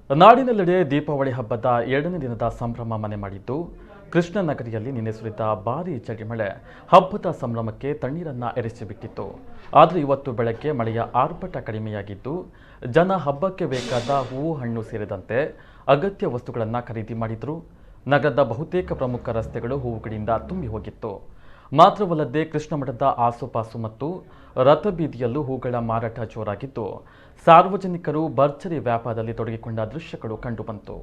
ನಾಡಿನೆಲ್ಲೆಡೆ ದೀಪಾವಳಿ ಹಬ್ಬದ 2ನೇ ದಿನದ ಸಂಭ್ರಮ ಮನೆ ಮಾಡಿದ್ದು ಕೃಷ್ಣನಗರಿಯಲ್ಲಿ ನಿನ್ನೆ ಸುರಿದ ಭಾರೀ ಜಡಿಮಳೆ ಹಬ್ಬದ ಸಂಭ್ರಮಕ್ಕೆ ತಣ್ಣೀರನ್ನ ಎರಚಿಬಿಟ್ಟಿತ್ತು. ಆದರೆ ಇವತ್ತು ಬೆಳಗ್ಗೆ ಮಳೆಯ ಆರ್ಭಟ ಕಡಿಮೆಯಾಗಿದ್ದು ಜನ ಹಬ್ಬಕ್ಕೆ ಬೇಕಾದ ಹೂವು ಹಣ್ಣು ಸೇರಿದಂತೆ ಅಗತ್ಯ ವಸ್ತುಗಳನ್ನು ಖರೀದಿ ಮಾಡಿದ್ರು. ನಗರದ ಬಹುತೇಕ ಪ್ರಮುಖ ರಸ್ತೆಗಳು ಹೂವುಗಳಿಂದ ತುಂಬಿ ಹೋಗಿತ್ತು. ಮಾತ್ರವಲ್ಲದೆ ಕೃಷ್ಣಮಠದ ಆಸುಪಾಸು ಮತ್ತು ರಥಬೀದಿಯಲ್ಲೂ ಹೂಗಳ ಮಾರಾಟ ಜೋರಾಗಿದ್ದು ಸಾರ್ವಜನಿಕರು ಭರ್ಜರಿ ವ್ಯಾಪಾರದಲ್ಲಿ ತೊಡಗಿಕೊಂಡ ದೃಶ್ಯಗಳು ಕಂಡುಬಂತು.